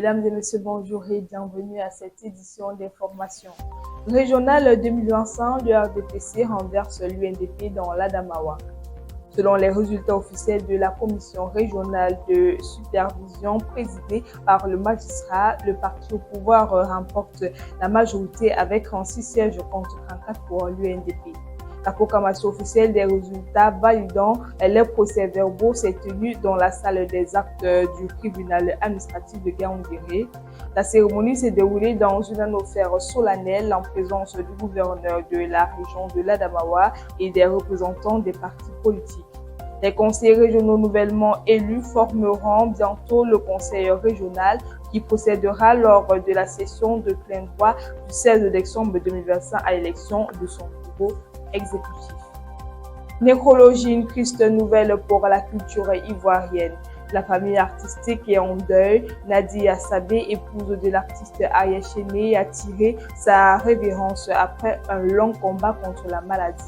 Mesdames et messieurs, bonjour et bienvenue à cette édition d'information. Régional 2025, le RDPC renverse l'UNDP dans l'Adamawa. Selon les résultats officiels de la commission régionale de supervision présidée par le magistrat, le parti au pouvoir remporte la majorité avec 36 sièges contre 34 pour l'UNDP. La proclamation officielle des résultats validant les procès-verbaux s'est tenue dans la salle des actes du tribunal administratif de Gaoundéré. La cérémonie s'est déroulée dans une atmosphère solennelle en présence du gouverneur de la région de l'Adamawa et des représentants des partis politiques. Les conseillers régionaux nouvellement élus formeront bientôt le conseil régional qui procédera lors de la session de plein droit du 16 décembre 2025 à l'élection de son bureau exécutif. Nécrologie, une triste nouvelle pour la culture ivoirienne. La famille artistique est en deuil. Nadia Sabé, épouse de l'artiste Ariel Chéné, a tiré sa révérence après un long combat contre la maladie.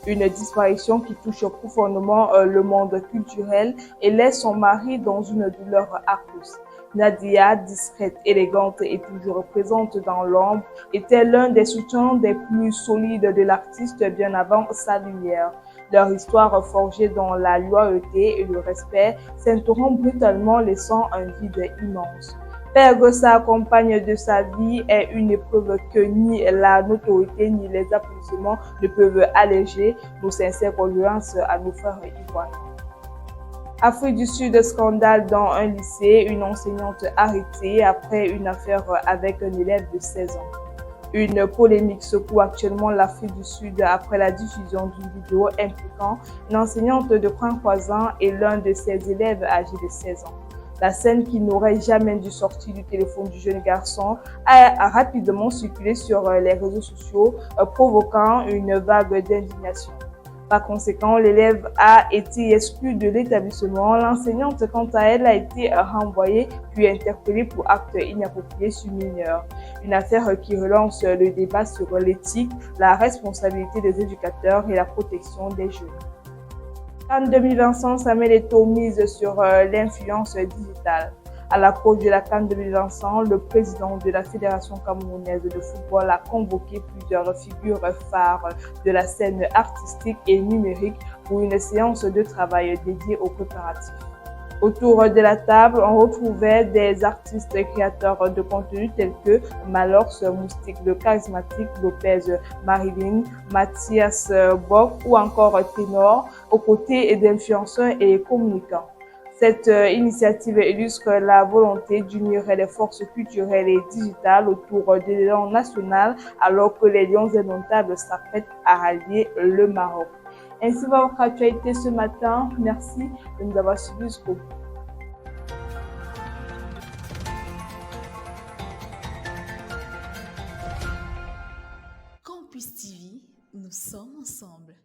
Une disparition qui touche profondément le monde culturel et laisse son mari dans une douleur atroce. Nadia, discrète, élégante et toujours présente dans l'ombre, était l'un des soutiens des plus solides de l'artiste bien avant sa lumière. Leur histoire forgée dans la loyauté et le respect s'interrompt brutalement, laissant un vide immense. Perdre sa compagne de sa vie est une épreuve que ni la notoriété ni les applaudissements ne peuvent alléger. Nos sincères condoléances à nos frères ivoiriens. Afrique du Sud, scandale dans un lycée, une enseignante arrêtée après une affaire avec un élève de 16 ans. Une polémique secoue actuellement l'Afrique du Sud après la diffusion d'une vidéo impliquant une enseignante de 33 ans et l'un de ses élèves âgés de 16 ans. La scène qui n'aurait jamais dû sortir du téléphone du jeune garçon a rapidement circulé sur les réseaux sociaux, provoquant une vague d'indignation. Par conséquent, l'élève a été exclu de l'établissement. L'enseignante, quant à elle, a été renvoyée puis interpellée pour acte inapproprié sur mineur. Une affaire qui relance le débat sur l'éthique, la responsabilité des éducateurs et la protection des jeunes. CAN 2025, Samuel Eto'o mise sur l'influence digitale. À l'approche de la CAN 2025, le président de la Fédération camerounaise de football a convoqué plusieurs figures phares de la scène artistique et numérique pour une séance de travail dédiée aux préparatifs. Autour de la table, on retrouvait des artistes et créateurs de contenu tels que Malors, Moustique le charismatique, Lopez Marilyn, Mathias Bock ou encore Ténor, aux côtés d'influenceurs et communicants. Cette initiative illustre la volonté d'unir les forces culturelles et digitales autour de l'élan national alors que les Lions indomptables s'apprêtent à rallier le Maroc. Ainsi va votre actualité ce matin. Merci de nous avoir suivis jusqu'au bout. Campus TV, nous sommes ensemble.